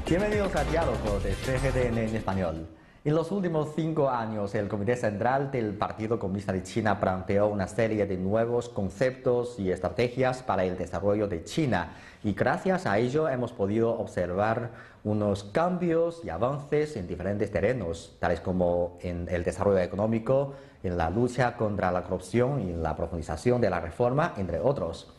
Bienvenidos a Diálogo de CGTN en español. En los últimos 5 años, el Comité Central del Partido Comunista de China planteó una serie de nuevos conceptos y estrategias para el desarrollo de China, y gracias a ello hemos podido observar unos cambios y avances en diferentes terrenos, tales como en el desarrollo económico, en la lucha contra la corrupción y en la profundización de la reforma, entre otros.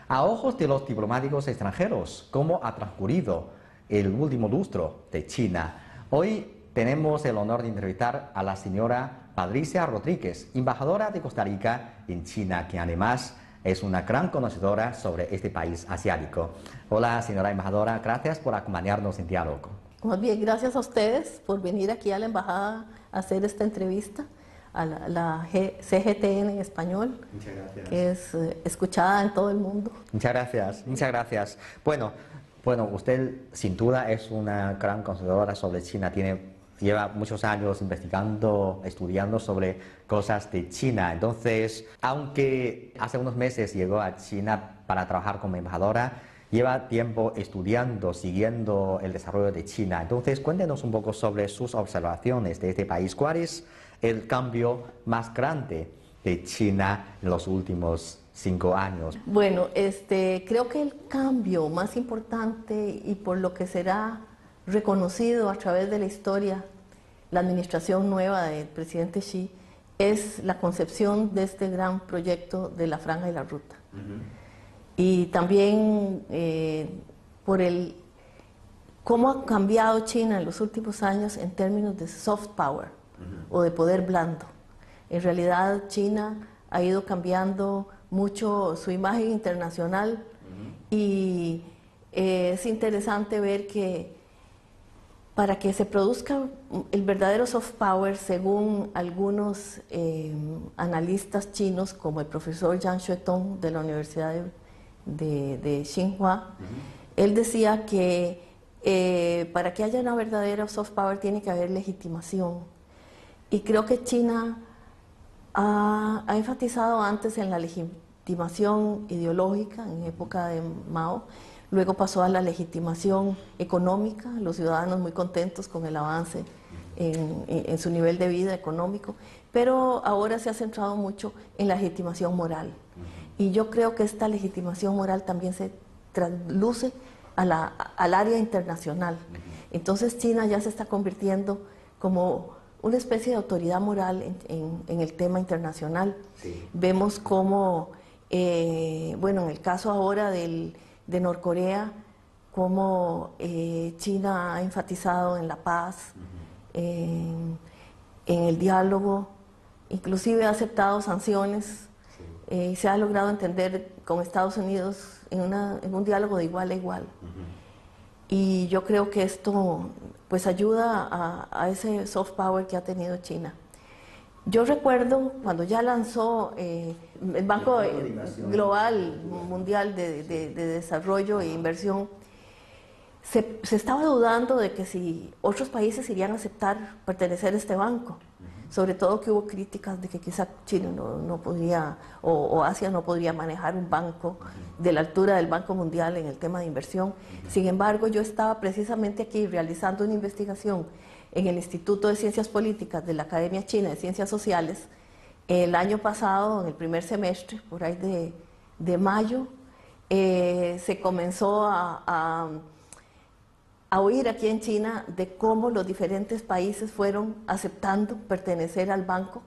A ojos de los diplomáticos extranjeros, ¿cómo ha transcurrido el último lustro de China? Hoy tenemos el honor de entrevistar a la señora Patricia Rodríguez, embajadora de Costa Rica en China, que además es una gran conocedora sobre este país asiático. Hola, señora embajadora, gracias por acompañarnos en Diálogo. Más bien, gracias a ustedes por venir aquí a la embajada a hacer esta entrevista a la CGTN en español. Muchas gracias. Que es escuchada en todo el mundo. Muchas gracias, muchas gracias. Bueno, usted sin duda es una gran conocedora sobre China, lleva muchos años investigando, estudiando sobre cosas de China. Entonces, aunque hace unos meses llegó a China para trabajar como embajadora, lleva tiempo estudiando, siguiendo el desarrollo de China. Entonces, cuéntenos un poco sobre sus observaciones de este país. ¿Cuál es el cambio más grande de China en los últimos 5 años? Bueno, creo que el cambio más importante y por lo que será reconocido a través de la historia, la administración nueva del presidente Xi, es la concepción de este gran proyecto de la Franja y la Ruta. Y también por cómo ha cambiado China en los últimos años en términos de soft power o de poder blando. En realidad China ha ido cambiando mucho su imagen internacional y es interesante ver que para que se produzca el verdadero soft power, según algunos analistas chinos, como el profesor Yang Xuetong de la Universidad de Tsinghua, él decía que para que haya una verdadera soft power tiene que haber legitimación. Y creo que China ha enfatizado antes en la legitimación ideológica, en época de Mao. Luego pasó a la legitimación económica, los ciudadanos muy contentos con el avance en su nivel de vida económico, pero ahora se ha centrado mucho en la legitimación moral. Y yo creo que esta legitimación moral también se trasluce al área internacional. Entonces China ya se está convirtiendo como una especie de autoridad moral en el tema internacional. Sí. Vemos cómo, bueno, en el caso ahora de Norcorea, cómo China ha enfatizado en la paz, en el diálogo, inclusive ha aceptado sanciones, y se ha logrado entender con Estados Unidos en un diálogo de igual a igual. Y yo creo que esto pues ayuda a ese soft power que ha tenido China. Yo recuerdo cuando ya lanzó el Banco Global Mundial de Desarrollo e Inversión, se estaba dudando de que si otros países irían a aceptar pertenecer a este banco. Sobre todo que hubo críticas de que quizá China no podría, o Asia no podría manejar un banco de la altura del Banco Mundial en el tema de inversión. Sin embargo, yo estaba precisamente aquí realizando una investigación en el Instituto de Ciencias Políticas de la Academia China de Ciencias Sociales el año pasado, en el primer semestre, por ahí de mayo, se comenzó a oír aquí en China de cómo los diferentes países fueron aceptando pertenecer al banco,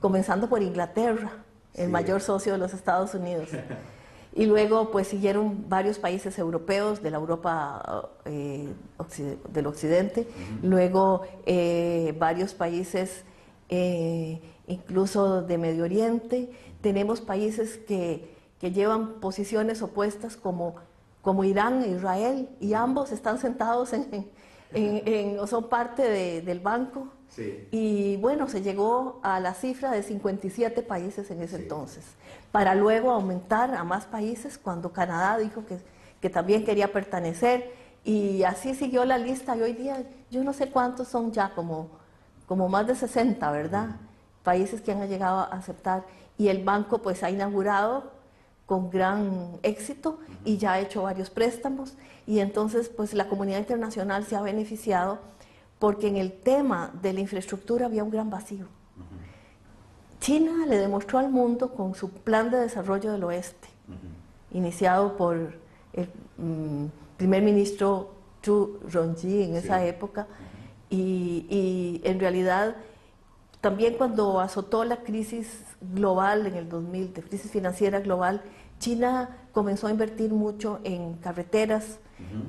comenzando por Inglaterra, el mayor socio de los Estados Unidos. Y luego pues siguieron varios países europeos de la Europa del Occidente, luego varios países incluso de Medio Oriente. Tenemos países que llevan posiciones opuestas como Irán e Israel, y ambos están sentados o son parte del banco. Sí. Y bueno, se llegó a la cifra de 57 países en ese entonces, para luego aumentar a más países cuando Canadá dijo que también quería pertenecer, y así siguió la lista, y hoy día yo no sé cuántos son ya, como más de 60, ¿verdad? Países que han llegado a aceptar, y el banco pues ha inaugurado con gran éxito y ya ha hecho varios préstamos, y entonces pues la comunidad internacional se ha beneficiado porque en el tema de la infraestructura había un gran vacío. China le demostró al mundo con su plan de desarrollo del oeste, iniciado por el primer ministro Zhu Rongji en esa época, y en realidad también cuando azotó la crisis global en el 2000, de crisis financiera global, China comenzó a invertir mucho en carreteras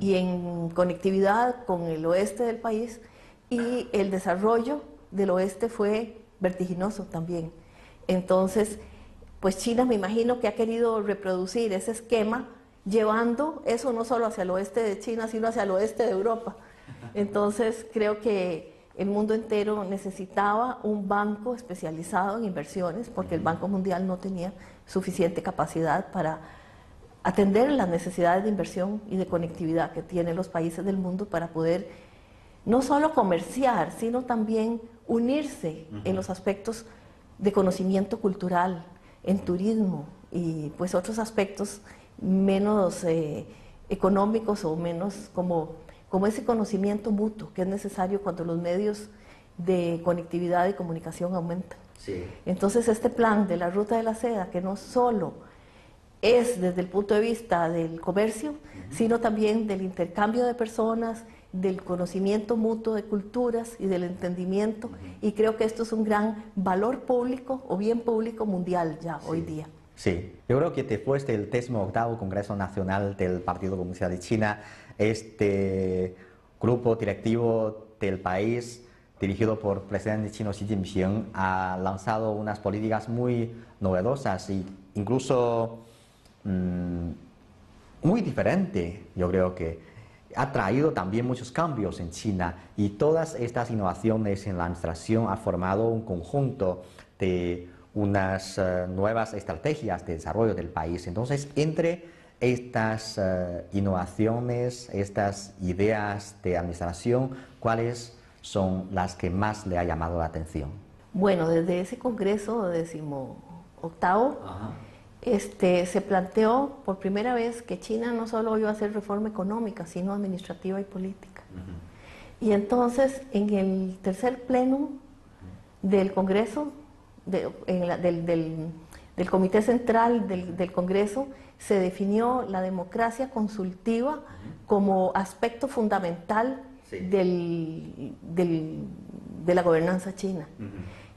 y en conectividad con el oeste del país, y el desarrollo del oeste fue vertiginoso también. Entonces, pues China me imagino que ha querido reproducir ese esquema, llevando eso no solo hacia el oeste de China, sino hacia el oeste de Europa. Entonces, creo que el mundo entero necesitaba un banco especializado en inversiones, porque el Banco Mundial no tenía suficiente capacidad para atender las necesidades de inversión y de conectividad que tienen los países del mundo para poder no solo comerciar, sino también unirse en los aspectos de conocimiento cultural, en turismo y pues otros aspectos menos económicos o menos como ese conocimiento mutuo que es necesario cuando los medios de conectividad y comunicación aumentan. Sí. Entonces este plan de la Ruta de la Seda, que no solo es desde el punto de vista del comercio, sino también del intercambio de personas, del conocimiento mutuo de culturas y del entendimiento, y creo que esto es un gran valor público o bien público mundial ya hoy día. Sí, yo creo que después del 18º Congreso Nacional del Partido Comunista de China, este grupo directivo del país, dirigido por el presidente chino Xi Jinping, ha lanzado unas políticas muy novedosas e incluso muy diferentes. Yo creo que ha traído también muchos cambios en China, y todas estas innovaciones en la administración han formado un conjunto de unas nuevas estrategias de desarrollo del país. Entonces, entre estas innovaciones, estas ideas de administración, ¿cuáles son las que más le ha llamado la atención? Bueno, desde ese Congreso 18º, se planteó por primera vez que China no solo iba a hacer reforma económica, sino administrativa y política. Y entonces, en el tercer pleno del Congreso, del Comité Central del Congreso, se definió la democracia consultiva como aspecto fundamental de la gobernanza china.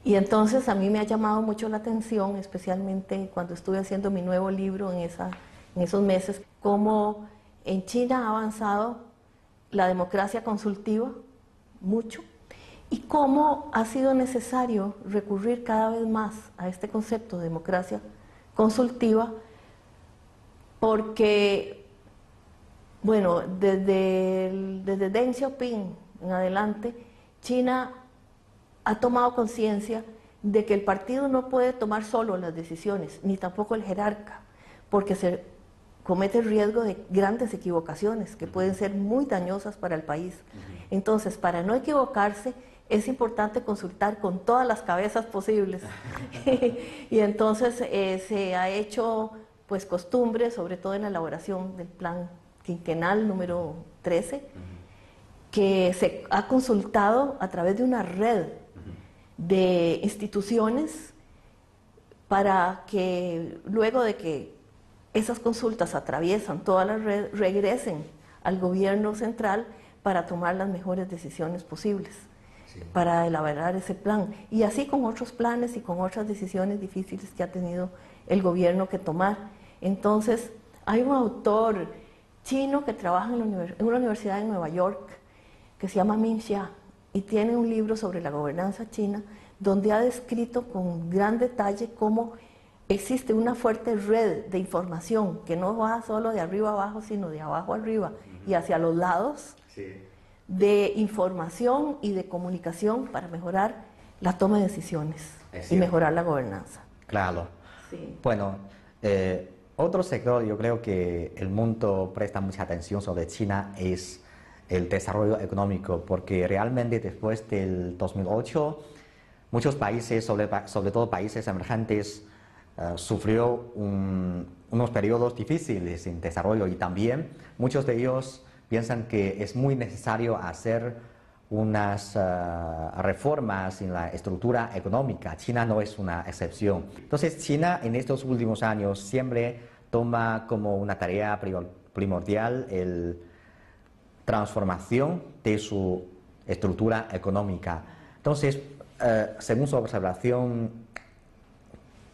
Y entonces a mí me ha llamado mucho la atención, especialmente cuando estuve haciendo mi nuevo libro en esos meses, cómo en China ha avanzado la democracia consultiva mucho, y cómo ha sido necesario recurrir cada vez más a este concepto de democracia consultiva, porque, bueno, desde Deng Xiaoping en adelante, China ha tomado conciencia de que el partido no puede tomar solo las decisiones, ni tampoco el jerarca, porque se comete el riesgo de grandes equivocaciones que pueden ser muy dañosas para el país. Entonces, para no equivocarse, es importante consultar con todas las cabezas posibles. Y entonces se ha hecho pues costumbre, sobre todo en la elaboración del plan quinquenal número 13, que se ha consultado a través de una red de instituciones para que luego de que esas consultas atraviesan toda la red, regresen al gobierno central para tomar las mejores decisiones posibles, para elaborar ese plan. Y así con otros planes y con otras decisiones difíciles que ha tenido el gobierno que tomar. Entonces, hay un autor chino que trabaja en una universidad en Nueva York que se llama Ming Xia, y tiene un libro sobre la gobernanza china donde ha descrito con gran detalle cómo existe una fuerte red de información que no va solo de arriba abajo, sino de abajo arriba y hacia los lados, de información y de comunicación para mejorar la toma de decisiones y mejorar la gobernanza. Claro. Sí. Bueno, otro sector, yo creo que el mundo presta mucha atención sobre China, es el desarrollo económico, porque realmente después del 2008 muchos países, sobre todo países emergentes, sufrió unos periodos difíciles en desarrollo y también muchos de ellos piensan que es muy necesario hacer unas reformas en la estructura económica. China no es una excepción. Entonces, China en estos últimos años siempre toma como una tarea primordial la transformación de su estructura económica. Entonces, según su observación,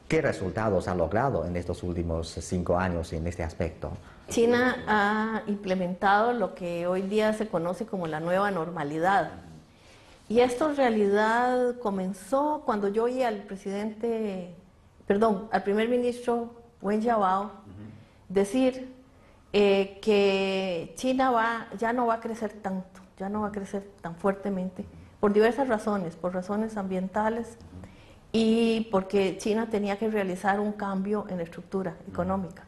¿qué resultados ha logrado en estos últimos 5 años en este aspecto? China ha implementado lo que hoy día se conoce como la nueva normalidad. Y esto en realidad comenzó cuando yo oí al primer ministro Wen Jiabao decir que China ya no va a crecer tanto, ya no va a crecer tan fuertemente, por diversas razones, por razones ambientales y porque China tenía que realizar un cambio en la estructura económica.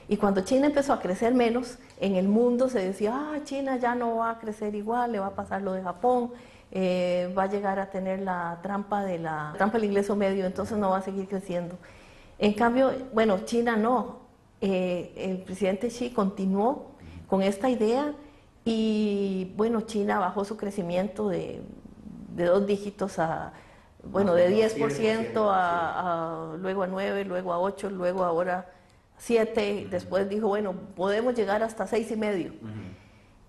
Y cuando China empezó a crecer menos, en el mundo se decía, China ya no va a crecer igual, le va a pasar lo de Japón, va a llegar a tener la trampa del ingreso medio, entonces no va a seguir creciendo. En cambio, bueno, China no. El presidente Xi continuó con esta idea y, bueno, China bajó su crecimiento de 2 dígitos de 10% luego a 9, luego a 8, luego ahora 7, después dijo, bueno, podemos llegar hasta 6,5.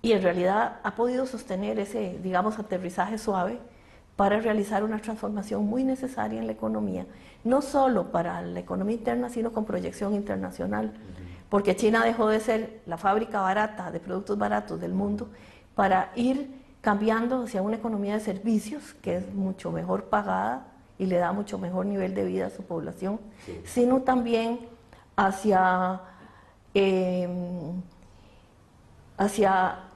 Y en realidad ha podido sostener ese, digamos, aterrizaje suave para realizar una transformación muy necesaria en la economía, no solo para la economía interna, sino con proyección internacional, porque China dejó de ser la fábrica barata de productos baratos del mundo para ir cambiando hacia una economía de servicios que es mucho mejor pagada y le da mucho mejor nivel de vida a su población, sino también hacia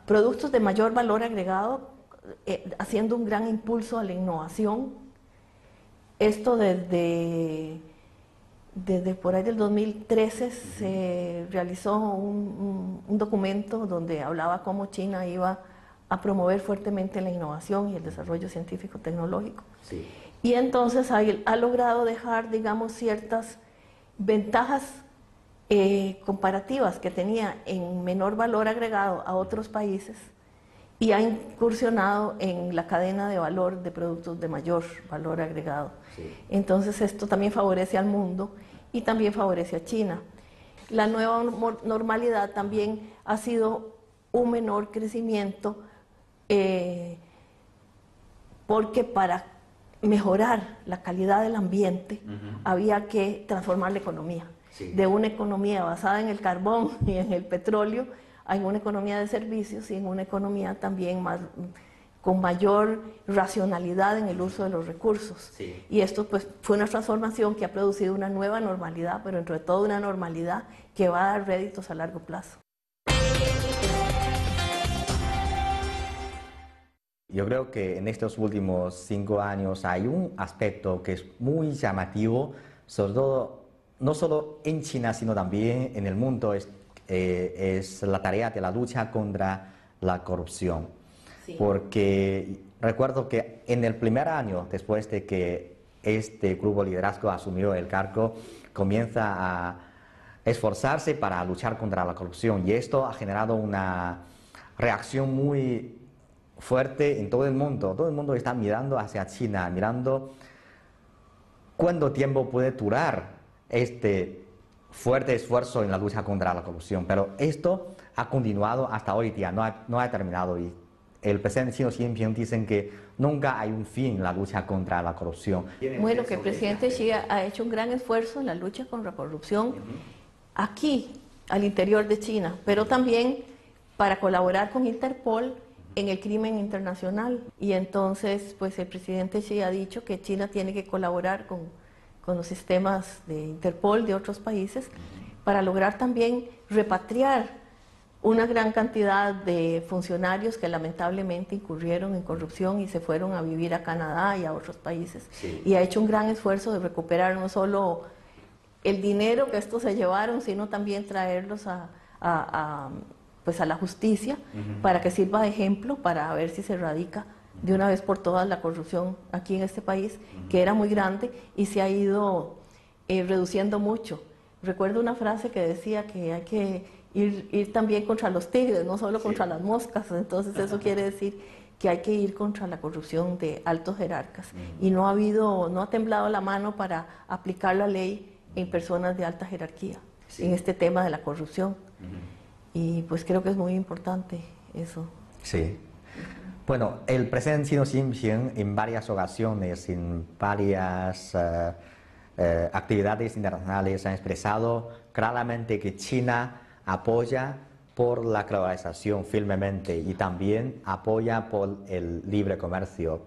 productos de mayor valor agregado, haciendo un gran impulso a la innovación. Esto desde por ahí del 2013 se realizó un documento donde hablaba cómo China iba a promover fuertemente la innovación y el desarrollo científico-tecnológico. Sí. Y entonces ha logrado dejar, digamos, ciertas ventajas comparativas que tenía en menor valor agregado a otros países y ha incursionado en la cadena de valor de productos de mayor valor agregado. Sí. Entonces esto también favorece al mundo y también favorece a China. La nueva normalidad también ha sido un menor crecimiento porque para mejorar la calidad del ambiente había que transformar la economía. Sí. De una economía basada en el carbón y en el petróleo a una economía de servicios y en una economía también con mayor racionalidad en el uso de los recursos. Sí. Y esto pues fue una transformación que ha producido una nueva normalidad, pero entre todo una normalidad que va a dar réditos a largo plazo. Yo creo que en estos últimos 5 años hay un aspecto que es muy llamativo, sobre todo no solo en China, sino también en el mundo, es la tarea de la lucha contra la corrupción. Sí. Porque recuerdo que en el primer año, después de que este grupo de liderazgo asumió el cargo, comienza a esforzarse para luchar contra la corrupción. Y esto ha generado una reacción muy fuerte en todo el mundo. Todo el mundo está mirando hacia China, mirando cuánto tiempo puede durar este fuerte esfuerzo en la lucha contra la corrupción, pero esto ha continuado hasta hoy día, no ha terminado, y el presidente chino Xi Jinping dicen que nunca hay un fin en la lucha contra la corrupción. Bueno, que el presidente Xi ha hecho un gran esfuerzo en la lucha contra la corrupción aquí, al interior de China, pero también para colaborar con Interpol en el crimen internacional. Y entonces, pues el presidente Xi ha dicho que China tiene que colaborar con los sistemas de Interpol de otros países para lograr también repatriar una gran cantidad de funcionarios que lamentablemente incurrieron en corrupción y se fueron a vivir a Canadá y a otros países. Sí. Y ha hecho un gran esfuerzo de recuperar no solo el dinero que estos se llevaron, sino también traerlos a la justicia para que sirva de ejemplo para ver si se erradica de una vez por todas la corrupción aquí en este país, que era muy grande y se ha ido reduciendo mucho. Recuerdo una frase que decía que hay que ir también contra los tigres, no solo contra las moscas. Entonces eso quiere decir que hay que ir contra la corrupción de altos jerarcas. Y no ha temblado la mano para aplicar la ley en personas de alta jerarquía, en este tema de la corrupción. Y pues creo que es muy importante eso. Sí. Bueno, el presidente chino Xi Jinping en varias ocasiones, en varias actividades internacionales, ha expresado claramente que China apoya por la globalización firmemente y también apoya por el libre comercio.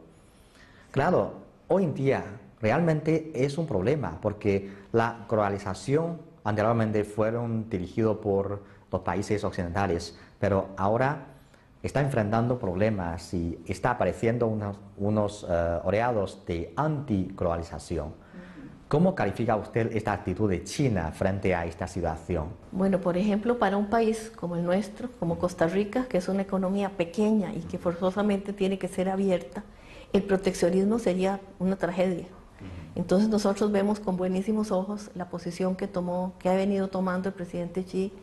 Claro, hoy en día realmente es un problema porque la globalización anteriormente fueron dirigidos por los países occidentales, pero ahora está enfrentando problemas y está apareciendo unos oleados de antiglobalización. ¿Cómo califica usted esta actitud de China frente a esta situación? Bueno, por ejemplo, para un país como el nuestro, como Costa Rica, que es una economía pequeña y que forzosamente tiene que ser abierta, el proteccionismo sería una tragedia. Entonces nosotros vemos con buenísimos ojos la posición que ha venido tomando el presidente Xi,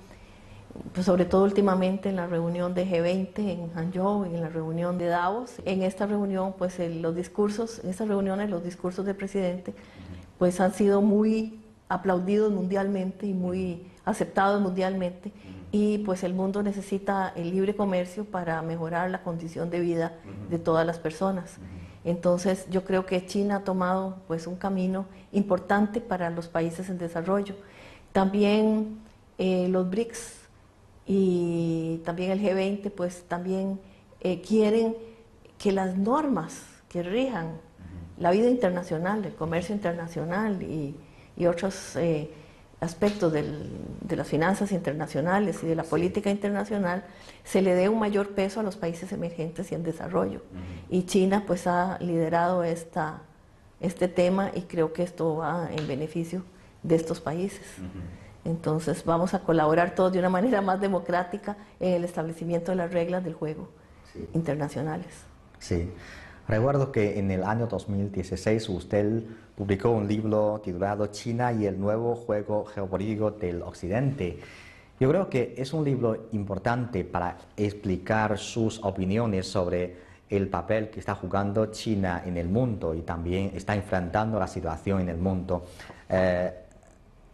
pues sobre todo últimamente en la reunión de G20 en Hangzhou y en la reunión de Davos. En esta reunión, pues los discursos del presidente pues han sido muy aplaudidos mundialmente y muy aceptados mundialmente, y pues el mundo necesita el libre comercio para mejorar la condición de vida de todas las personas. Entonces yo creo que China ha tomado pues un camino importante para los países en desarrollo. También los BRICS y también el G20 pues también quieren que las normas que rijan la vida internacional, el comercio internacional y otros aspectos de las finanzas internacionales y de la política internacional, se le dé un mayor peso a los países emergentes y en desarrollo. Y China pues ha liderado este tema y creo que esto va en beneficio de estos países. Entonces vamos a colaborar todos de una manera más democrática en el establecimiento de las reglas del juego internacionales. Sí. Recuerdo que en el año 2016 usted publicó un libro titulado China y el nuevo juego geopolítico del Occidente. Yo creo que es un libro importante para explicar sus opiniones sobre el papel que está jugando China en el mundo y también está enfrentando la situación en el mundo.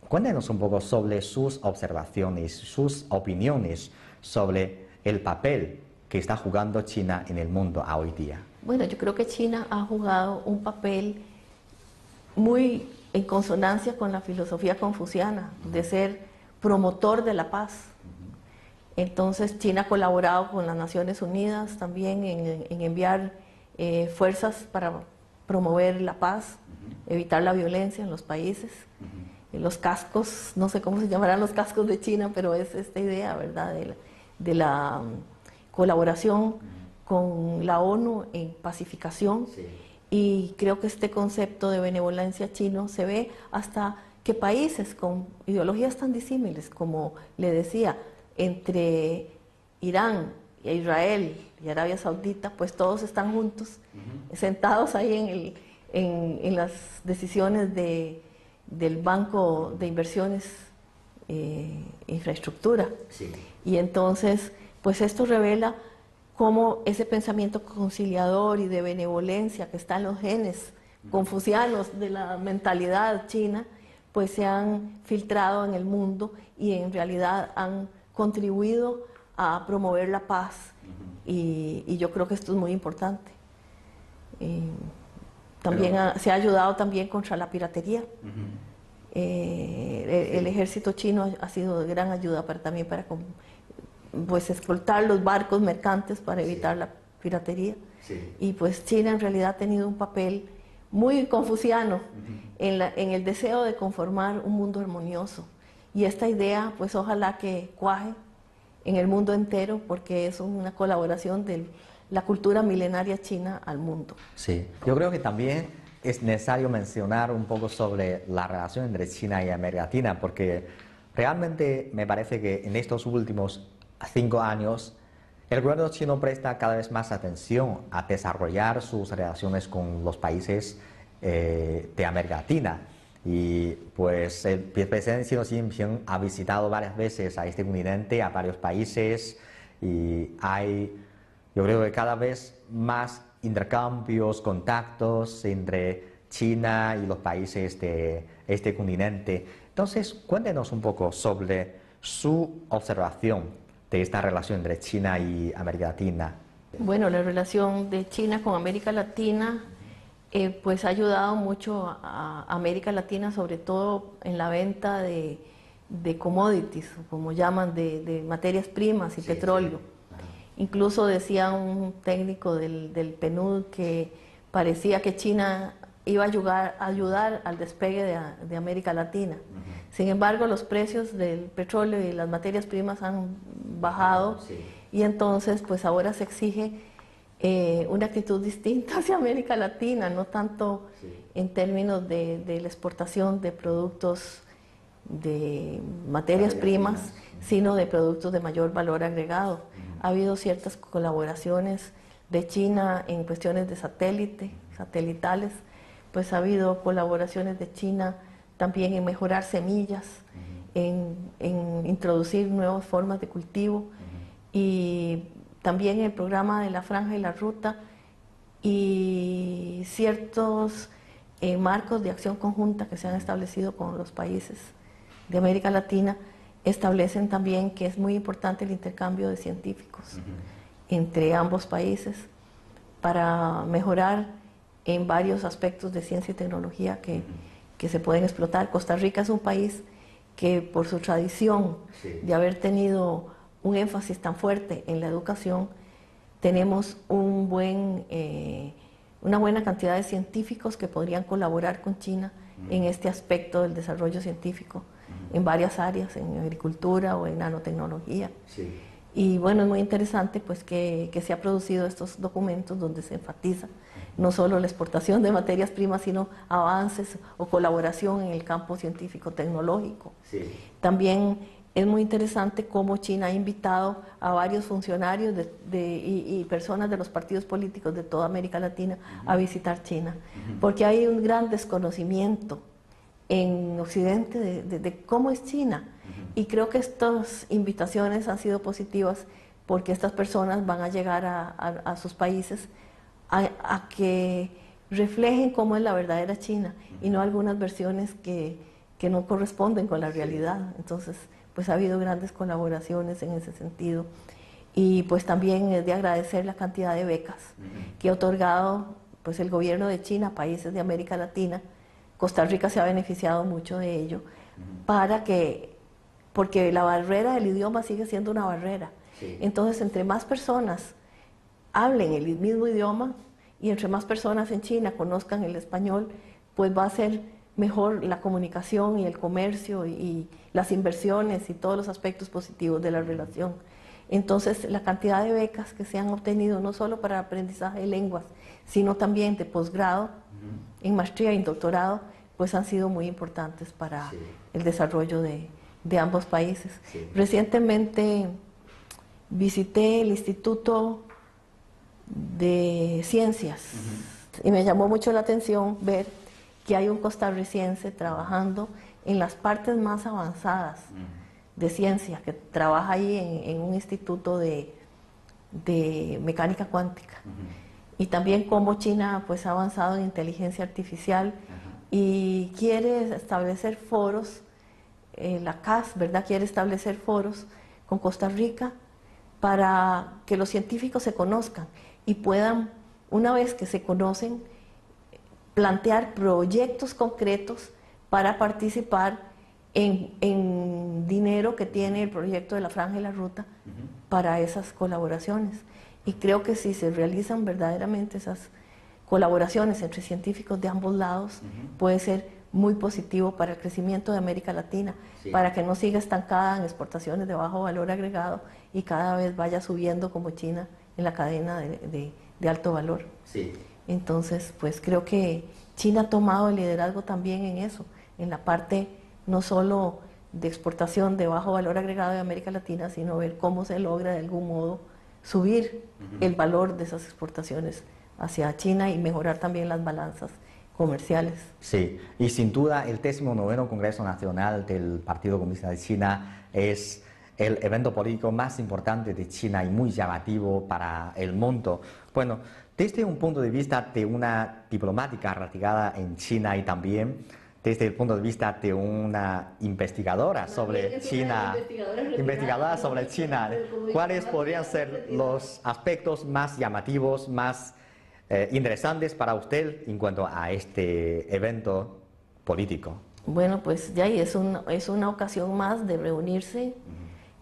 Cuéntenos un poco sobre sus observaciones, sus opiniones sobre el papel que está jugando China en el mundo hoy día. Bueno, yo creo que China ha jugado un papel muy en consonancia con la filosofía confuciana, de ser promotor de la paz. Entonces China ha colaborado con las Naciones Unidas también en enviar fuerzas para promover la paz, evitar la violencia en los países. Los cascos, no sé cómo se llamarán los cascos de China, pero es esta idea, ¿verdad?, de la colaboración con la ONU en pacificación. Y creo que este concepto de benevolencia chino se ve hasta que países con ideologías tan disímiles, como le decía, entre Irán y Israel y Arabia Saudita, pues todos están juntos, sentados ahí en las decisiones del Banco de Inversiones Infraestructura. Y entonces, pues esto revela cómo ese pensamiento conciliador y de benevolencia que está en los genes confucianos de la mentalidad china, pues se han filtrado en el mundo y en realidad han contribuido a promover la paz. Y yo creo que esto es muy importante. También se ha ayudado también contra la piratería. El ejército chino ha sido de gran ayuda también para pues escoltar los barcos mercantes para evitar la piratería. Y pues China en realidad ha tenido un papel muy confuciano en el deseo de conformar un mundo armonioso. Y esta idea pues ojalá que cuaje en el mundo entero, porque es una colaboración de la cultura milenaria china al mundo. Sí, yo creo que también es necesario mencionar un poco sobre la relación entre China y América Latina, porque realmente me parece que en estos últimos 5 años el gobierno chino presta cada vez más atención a desarrollar sus relaciones con los países de América Latina. Y pues el presidente Xi Jinping ha visitado varias veces a este continente, a varios países, y yo creo que cada vez más intercambios, contactos entre China y los países de este continente. Entonces, cuéntenos un poco sobre su observación de esta relación entre China y América Latina. Bueno, la relación de China con América Latina pues ha ayudado mucho a América Latina, sobre todo en la venta de commodities, como llaman, de materias primas y petróleo. Sí. Incluso decía un técnico del PNUD que parecía que China iba a ayudar al despegue de América Latina. Sin embargo, los precios del petróleo y las materias primas han bajado, y entonces pues ahora se exige una actitud distinta hacia América Latina, no tanto en términos de la exportación de productos de materias primas, sino de productos de mayor valor agregado. Ha habido ciertas colaboraciones de China en cuestiones de satelitales, pues ha habido colaboraciones de China también en mejorar semillas, en introducir nuevas formas de cultivo, y también el programa de la Franja y la Ruta y ciertos marcos de acción conjunta que se han establecido con los países de América Latina establecen también que es muy importante el intercambio de científicos entre ambos países para mejorar en varios aspectos de ciencia y tecnología que se pueden explotar. Costa Rica es un país que por su tradición de haber tenido un énfasis tan fuerte en la educación, tenemos una buena cantidad de científicos que podrían colaborar con China en este aspecto del desarrollo científico, en varias áreas, en agricultura o en nanotecnología. Y bueno, es muy interesante pues que se han producido estos documentos donde se enfatiza no solo la exportación de materias primas, sino avances o colaboración en el campo científico-tecnológico. También es muy interesante cómo China ha invitado a varios funcionarios y personas de los partidos políticos de toda América Latina a visitar China, porque hay un gran desconocimiento en Occidente de cómo es China. Y creo que estas invitaciones han sido positivas porque estas personas van a llegar a sus países a que reflejen cómo es la verdadera China y no algunas versiones que no corresponden con la realidad. Entonces, pues ha habido grandes colaboraciones en ese sentido. Y pues también es de agradecer la cantidad de becas que ha otorgado pues el gobierno de China a países de América Latina. Costa Rica se ha beneficiado mucho de ello, porque la barrera del idioma sigue siendo una barrera. Entonces, entre más personas hablen el mismo idioma y entre más personas en China conozcan el español, pues va a ser mejor la comunicación y el comercio y las inversiones y todos los aspectos positivos de la relación. Entonces, la cantidad de becas que se han obtenido no solo para aprendizaje de lenguas, sino también de posgrado, en maestría y en doctorado, pues han sido muy importantes para el desarrollo de ambos países. Recientemente visité el Instituto de Ciencias y me llamó mucho la atención ver que hay un costarricense trabajando en las partes más avanzadas de ciencia, que trabaja ahí en un instituto de mecánica cuántica. Y también cómo China pues ha avanzado en inteligencia artificial y quiere establecer foros, la CAS, ¿verdad?, quiere establecer foros con Costa Rica para que los científicos se conozcan y puedan, una vez que se conocen, plantear proyectos concretos para participar en dinero que tiene el proyecto de la Franja y la Ruta para esas colaboraciones. Y creo que si se realizan verdaderamente esas colaboraciones entre científicos de ambos lados, puede ser muy positivo para el crecimiento de América Latina, para que no siga estancada en exportaciones de bajo valor agregado y cada vez vaya subiendo como China en la cadena de alto valor. Entonces, pues creo que China ha tomado el liderazgo también en eso, en la parte no solo de exportación de bajo valor agregado de América Latina, sino ver cómo se logra de algún modo subir el valor de esas exportaciones hacia China y mejorar también las balanzas comerciales. Sí, y sin duda el 19º Congreso Nacional del Partido Comunista de China es el evento político más importante de China y muy llamativo para el mundo. Bueno, desde un punto de vista de una diplomática radicada en China y también desde el punto de vista de una investigadora sobre China, ¿cuáles podrían ser los aspectos más llamativos, más interesantes para usted en cuanto a este evento político? Bueno, pues ya es una ocasión más de reunirse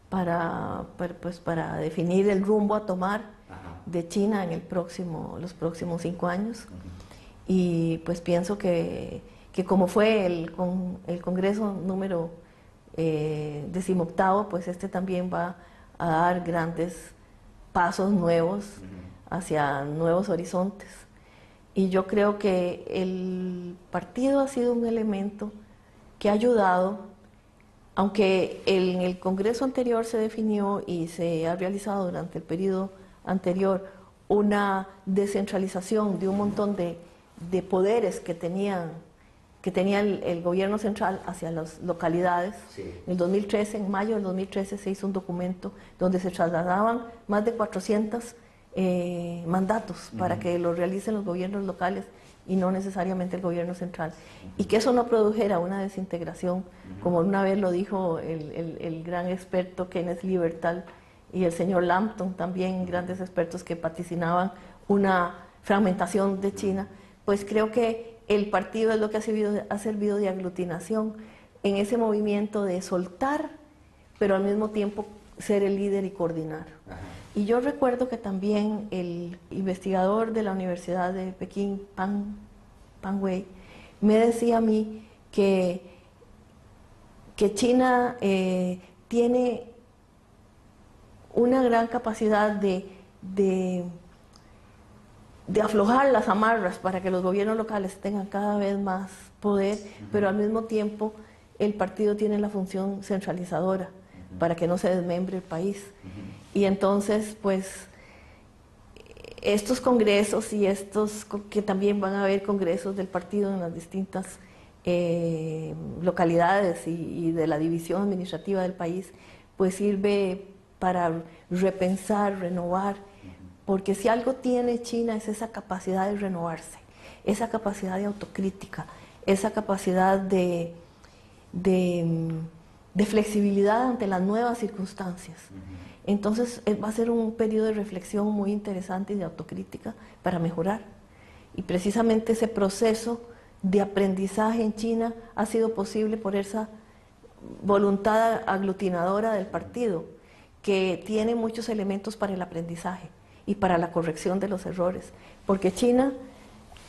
para definir el rumbo a tomar de China en los próximos 5 años. Y pues pienso que como fue el Congreso número 18º, pues este también va a dar grandes pasos nuevos hacia nuevos horizontes. Y yo creo que el partido ha sido un elemento que ha ayudado, aunque en el Congreso anterior se definió y se ha realizado durante el periodo anterior una descentralización de un montón de poderes que tenía el gobierno central hacia las localidades. Sí. En el 2013, en mayo del 2013, se hizo un documento donde se trasladaban más de 400 mandatos para que lo realicen los gobiernos locales y no necesariamente el gobierno central. Y que eso no produjera una desintegración, como una vez lo dijo el gran experto Kenneth Lieberthal y el señor Lampton, también grandes expertos que vaticinaban una fragmentación de China. Pues creo que el partido es lo que ha servido de aglutinación en ese movimiento de soltar, pero al mismo tiempo ser el líder y coordinar. Y yo recuerdo que también el investigador de la Universidad de Pekín, Pan Wei, me decía a mí que China tiene una gran capacidad de aflojar las amarras para que los gobiernos locales tengan cada vez más poder, pero al mismo tiempo el partido tiene la función centralizadora para que no se desmembre el país. Y entonces, pues, estos congresos y que también van a haber congresos del partido en las distintas localidades y de la división administrativa del país, pues sirve para repensar, renovar, porque si algo tiene China es esa capacidad de renovarse, esa capacidad de autocrítica, esa capacidad de flexibilidad ante las nuevas circunstancias. Entonces va a ser un periodo de reflexión muy interesante y de autocrítica para mejorar. Y precisamente ese proceso de aprendizaje en China ha sido posible por esa voluntad aglutinadora del partido, que tiene muchos elementos para el aprendizaje y para la corrección de los errores. Porque China,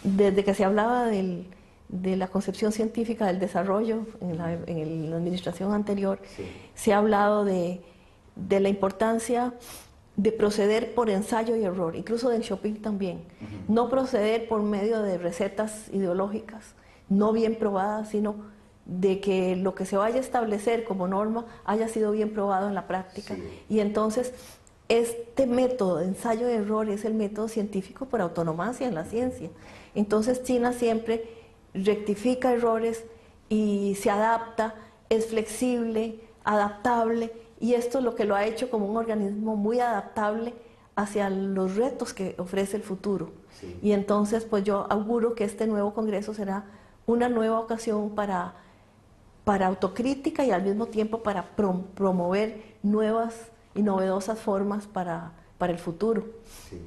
desde que se hablaba de la concepción científica del desarrollo en la administración anterior, se ha hablado de la importancia de proceder por ensayo y error, incluso Deng Xiaoping también. No proceder por medio de recetas ideológicas no bien probadas, sino de que lo que se vaya a establecer como norma haya sido bien probado en la práctica. Y entonces este método de ensayo y error es el método científico por autonomía en la ciencia. Entonces China siempre rectifica errores y se adapta, es flexible, adaptable, y esto es lo que lo ha hecho como un organismo muy adaptable hacia los retos que ofrece el futuro. Y entonces pues yo auguro que este nuevo Congreso será una nueva ocasión para autocrítica y al mismo tiempo para promover nuevas y novedosas formas para el futuro.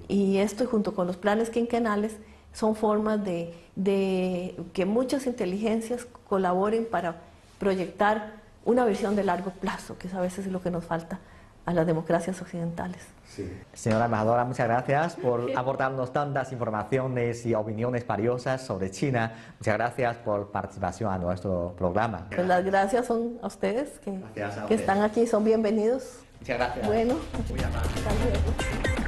Y esto, junto con los planes quinquenales, son formas de que muchas inteligencias colaboren para proyectar una visión de largo plazo, que es a veces lo que nos falta a las democracias occidentales. Señora embajadora, muchas gracias por aportarnos tantas informaciones y opiniones valiosas sobre China. Muchas gracias por participación a nuestro programa. Pues las gracias son a ustedes que están aquí, son bienvenidos. Muchas gracias. Bueno, muy amable. Hasta luego.